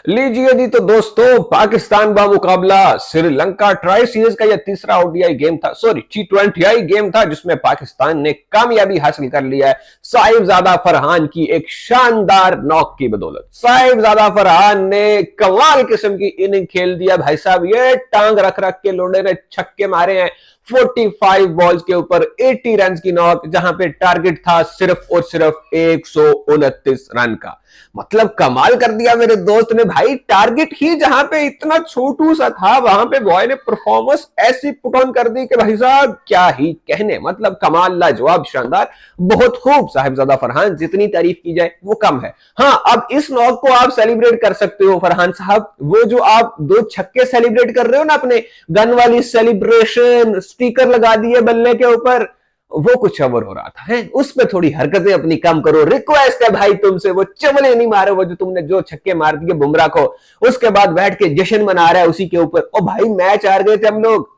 लीजिए जी, तो दोस्तों पाकिस्तान बा मुकाबला श्रीलंका ट्राई सीरीज का यह तीसरा ओडीआई गेम था, सॉरी T20I गेम था, जिसमें पाकिस्तान ने कामयाबी हासिल कर लिया है साहिबजादा फरहान की एक शानदार नॉक की बदौलत। साहिबजादा फरहान ने कमाल किस्म की इनिंग खेल दिया भाई साहब। ये टांग रख रख के लोडे ने छक्के मारे हैं 45 बॉल्स के ऊपर 80 रन की नॉक, जहां पे टारगेट था सिर्फ और सिर्फ 129 रन का। मतलब कमाल कर दिया मेरे दोस्त ने भाई। टारगेट ही जहां पे इतना छोटू सा था, वहां पे बॉय ने परफॉर्मेंस ऐसी पुट ऑन कर दी कि भाई साहब क्या ही कहने। मतलब कमाल, लाजवाब, शानदार, बहुत खूब। साहिबजादा फरहान, जितनी तारीफ की जाए वो कम है। हाँ, अब इस नॉक को आप सेलिब्रेट कर सकते हो फरहान साहब। वो जो आप दो छक्के सेलिब्रेट कर रहे हो ना, अपने गन वाली सेलिब्रेशन, स्टिकर लगा दिए बल्ले के ऊपर, वो कुछ और हो रहा था है। उस पे थोड़ी हरकतें अपनी कम करो। रिक्वेस्ट है भाई तुमसे, वो चवले नहीं मारे वो जो तुमने जो छक्के मार दिए बुमराह को, उसके बाद बैठ के जश्न मना रहा है उसी के ऊपर। ओ भाई, मैच हार गए थे हम लोग,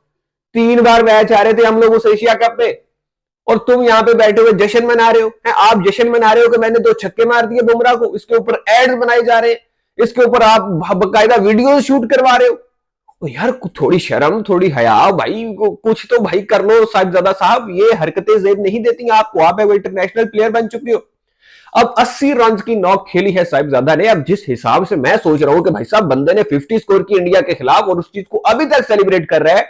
3 बार मैच हारे थे हम लोग उस एशिया कप में, और तुम यहां पे बैठे हुए जश्न मना रहे हो। है आप जश्न मना रहे हो कि मैंने 2 छक्के मार दिए बुमराह को। इसके ऊपर एड्स बनाए जा रहे हैं, इसके ऊपर आप बकायदा वीडियो शूट करवा रहे हो। तो यार थोड़ी शर्म, थोड़ी हया भाई, कुछ तो भाई कर लो साहिबजादा साहब। ये हरकतें जेब नहीं देती आपको, आप एक इंटरनेशनल प्लेयर बन चुके हो। अब 80 रन की नॉक खेली है साहिबजादा ने। अब जिस हिसाब से मैं सोच रहा हूं कि भाई साहब बंदे ने 50 स्कोर की इंडिया के खिलाफ, और उस चीज को अभी तक सेलिब्रेट कर रहा है।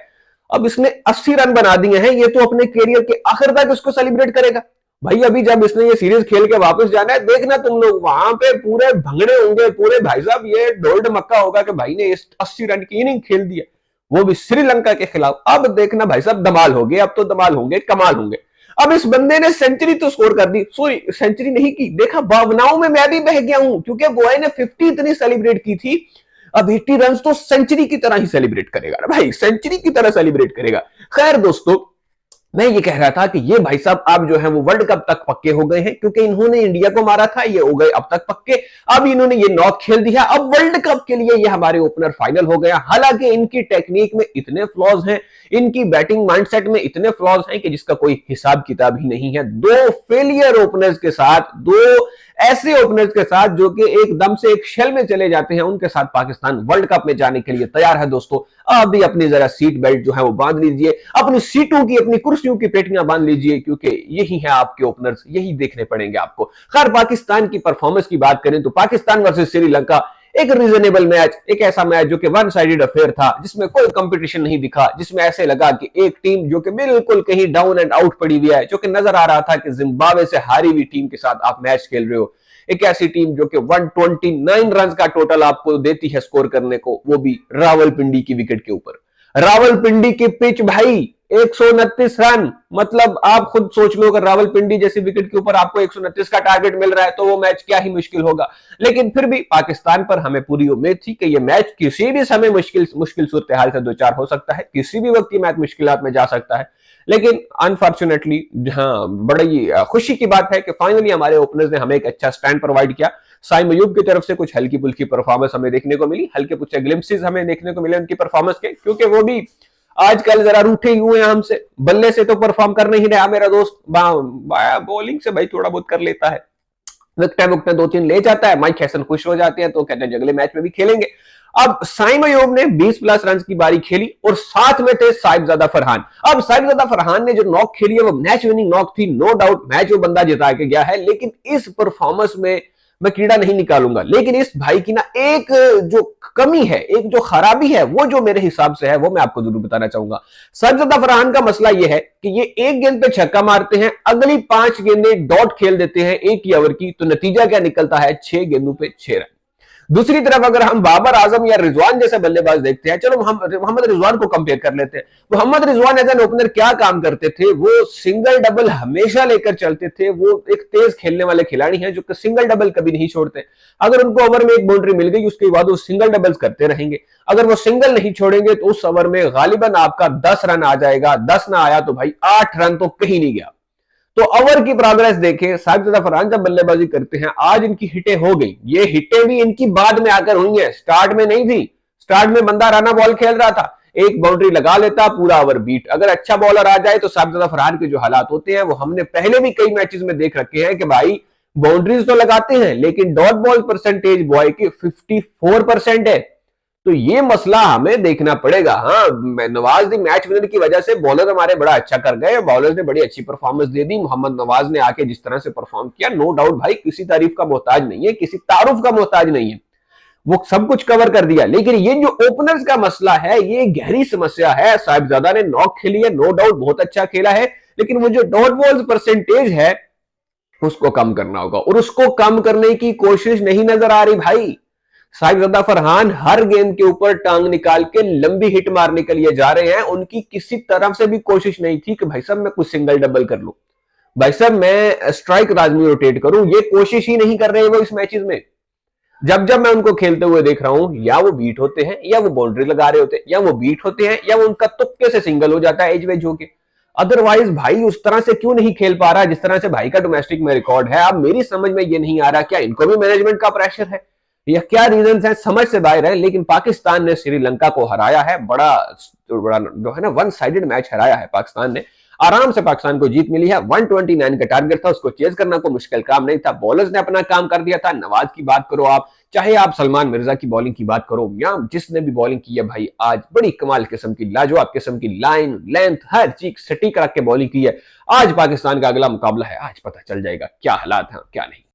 अब इसने 80 रन बना दिए हैं, ये तो अपने कैरियर के आखिर तक इसको सेलिब्रेट करेगा भाई। अभी जब इसने ये सीरीज खेल के वापस जाना है, देखना तुम लोग वहां पे पूरे भंगड़े होंगे पूरे भाई साहब। ये ढोल मक्का होगा कि भाई ने इस 80 रन की इनिंग खेल दी है, वो भी श्रीलंका के खिलाफ। अब देखना भाई साहब धमाल होंगे, अब तो धमाल होंगे, कमाल होंगे। अब इस बंदे ने सेंचुरी तो स्कोर कर दी, सॉरी सेंचुरी नहीं की, देखा भावनाओं में मैं भी बह गया हूं, क्योंकि बॉय ने 50 इतनी सेलिब्रेट की थी। अब 80 रन तो सेंचुरी की तरह ही सेलिब्रेट करेगा ना भाई, सेंचुरी की तरह सेलिब्रेट करेगा। खैर दोस्तों, मैं ये कह रहा था कि ये भाई साहब अब जो है वो वर्ल्ड कप तक पक्के हो गए हैं, क्योंकि इन्होंने इंडिया को मारा था, ये हो गए अब तक पक्के। अब इन्होंने ये नॉक खेल दिया, अब वर्ल्ड कप के लिए ये हमारे ओपनर फाइनल हो गया। हालांकि इनकी टेक्निक में इतने फ्लॉज हैं, इनकी बैटिंग माइंडसेट में इतने फ्लॉज हैं कि जिसका कोई हिसाब किताब ही नहीं है। 2 फेलियर ओपनर्स के साथ, 2 ऐसे ओपनर्स के साथ जो कि एकदम से एक शेल में चले जाते हैं, उनके साथ पाकिस्तान वर्ल्ड कप में जाने के लिए तैयार है। दोस्तों, आप भी अपनी जरा सीट बेल्ट जो है वो बांध लीजिए, अपनी सीटों की, अपनी कुर्सियों की पेटियां बांध लीजिए, क्योंकि यही है आपके ओपनर्स, यही देखने पड़ेंगे आपको। खैर, पाकिस्तान की परफॉर्मेंस की बात करें तो पाकिस्तान वर्सेस श्रीलंका एक रीजनेबल मैच, एक ऐसा मैच जो कि वन साइडेड अफेयर था, जिसमें कोई कंपटीशन नहीं दिखा, जिसमें ऐसे लगा कि एक टीम जो कि बिल्कुल कहीं डाउन एंड आउट पड़ी हुई है, जो कि नजर आ रहा था कि जिम्बाब्वे से हारी हुई टीम के साथ आप मैच खेल रहे हो। एक ऐसी टीम जो कि 129 रन का टोटल आपको देती है स्कोर करने को, वो भी रावलपिंडी की विकेट के ऊपर। रावलपिंडी की पिच भाई, 129 रन। मतलब आप खुद सोच लो, अगर रावलपिंडी जैसी विकेट के ऊपर आपको 129 का टारगेट मिल रहा है तो वो मैच क्या ही मुश्किल होगा। लेकिन फिर भी पाकिस्तान पर हमें पूरी उम्मीद थी कि ये मैच किसी भी समय मुश्किल सूरत हाल से दो चार हो सकता है, किसी भी वक्त ये मैच मुश्किलात में जा सकता है। लेकिन अनफॉर्चुनेटली, हाँ, बड़ी खुशी की बात है कि फाइनली हमारे ओपनर्स ने हमें एक अच्छा स्टैंड प्रोवाइड किया। साइम अयूब की तरफ से कुछ हल्की फुल्की परफॉर्मेंस हमें देखने को मिली, हल्के पुल्के ग्लिम्पसेस हमें देखने को मिले उनकी परफॉर्मेंस के, क्योंकि वो भी आजकल जरा रूठे ही हुए हैं हमसे। बल्ले से तो परफॉर्म कर नहीं रहा मेरा दोस्त, बॉलिंग से भाई थोड़ा बहुत कर लेता है, विकटें विकटें 2-3 ले जाता है। माइक हैसन खुश हो जाते हैं तो कहते हैं अगले मैच में भी खेलेंगे। अब साइम अयूब ने 20 प्लस रन की बारी खेली, और साथ में थे साहिबजादा फरहान। अब साहिबजादा फरहान ने जो नॉक खेली है वो मैच विनिंग नॉक थी, नो डाउट मैच वो बंदा जिता के गया है। लेकिन इस परफॉर्मेंस में मैं कीड़ा नहीं निकालूंगा, लेकिन इस भाई की ना एक जो कमी है, एक जो खराबी है, वो जो मेरे हिसाब से है, वो मैं आपको जरूर बताना चाहूंगा। साहिबजादा फरहान का मसला यह है कि ये एक गेंद पे छक्का मारते हैं, अगली 5 गेंदें डॉट खेल देते हैं एक ही ओवर की, तो नतीजा क्या निकलता है, 6 गेंदों पे 6 रन। दूसरी तरफ अगर हम बाबर आजम या रिजवान जैसे बल्लेबाज देखते हैं, चलो हम मोहम्मद रिजवान को कंपेयर कर लेते हैं। Mohammad Rizwan as an opener क्या काम करते थे, वो सिंगल डबल हमेशा लेकर चलते थे। वो एक तेज खेलने वाले खिलाड़ी हैं जो कि सिंगल डबल कभी नहीं छोड़ते। अगर उनको ओवर में एक बाउंड्री मिल गई, उसके बाद वो सिंगल डबल्स करते रहेंगे। अगर वो सिंगल नहीं छोड़ेंगे तो उस ओवर में गालिबन आपका 10 रन आ जाएगा, 10 ना आया तो भाई 8 रन तो कहीं नहीं गया। तो ओवर की प्रोग्रेस देखें, साहिबजादा फरहान जब बल्लेबाजी करते हैं, आज इनकी हिटें हो गई, ये हिटें भी इनकी बाद में आकर हुई हैं, स्टार्ट में नहीं थी। स्टार्ट में बंदा राना बॉल खेल रहा था, एक बाउंड्री लगा लेता, पूरा ओवर बीट। अगर अच्छा बॉलर आ जाए तो साहिबजादा फरहान के जो हालात होते हैं वो हमने पहले भी कई मैचेस में देख रखे हैं कि भाई बाउंड्रीज तो लगाते हैं लेकिन डॉट बॉल परसेंटेज बॉय की 54% है। तो ये मसला हमें देखना पड़ेगा। हाँ, नवाज दी मैच विनर की वजह से बॉलर हमारे बड़ा अच्छा कर गए, बॉलर्स ने बड़ी अच्छी परफॉर्मेंस दे दी। मोहम्मद नवाज ने आके जिस तरह से परफॉर्म किया, नो डाउट भाई किसी तारीफ का मोहताज नहीं है, किसी तारुफ का मोहताज नहीं है, वो सब कुछ कवर कर दिया। लेकिन ये जो ओपनर्स का मसला है ये गहरी समस्या है। साहिबजादा ने नॉक खेली है, नो डाउट बहुत अच्छा खेला है, लेकिन वो जो डॉट बॉल्स परसेंटेज है उसको कम करना होगा, और उसको कम करने की कोशिश नहीं नजर आ रही भाई। साहिबजादा फरहान हर गेंद के ऊपर टांग निकाल के लंबी हिट मारने के लिए जा रहे हैं, उनकी किसी तरफ से भी कोशिश नहीं थी कि भाई साहब मैं कुछ सिंगल डबल कर लूं, भाई साहब मैं स्ट्राइक लाजमी रोटेट करूं, ये कोशिश ही नहीं कर रहे हैं वो इस मैचेस में। जब जब मैं उनको खेलते हुए देख रहा हूं, या वो बीट होते हैं या वो बाउंड्री लगा रहे होते हैं, या वो बीट होते हैं या वो उनका तुक्के से सिंगल हो जाता है एज वेज होके। अदरवाइज भाई उस तरह से क्यों नहीं खेल पा रहा जिस तरह से भाई का डोमेस्टिक में रिकॉर्ड है। अब मेरी समझ में ये नहीं आ रहा, क्या इनको भी मैनेजमेंट का प्रेशर है या क्या रीजन है, समझ से बाहर है। लेकिन पाकिस्तान ने श्रीलंका को हराया है, बड़ा जो है ना वन साइडेड मैच हराया है पाकिस्तान ने। आराम से पाकिस्तान को जीत मिली है। 129 का टारगेट था, उसको चेज करना कोई मुश्किल काम नहीं था। बॉलर्स ने अपना काम कर दिया था। नवाज की बात करो आप, चाहे आप सलमान मिर्जा की बॉलिंग की बात करो, या जिसने भी बॉलिंग की है भाई, आज बड़ी कमाल किस्म की, लाजवाब किस्म की लाइन लेंथ हर चीज सटीक रख के बॉलिंग की है। आज पाकिस्तान का अगला मुकाबला है, आज पता चल जाएगा क्या हालात हैं क्या नहीं।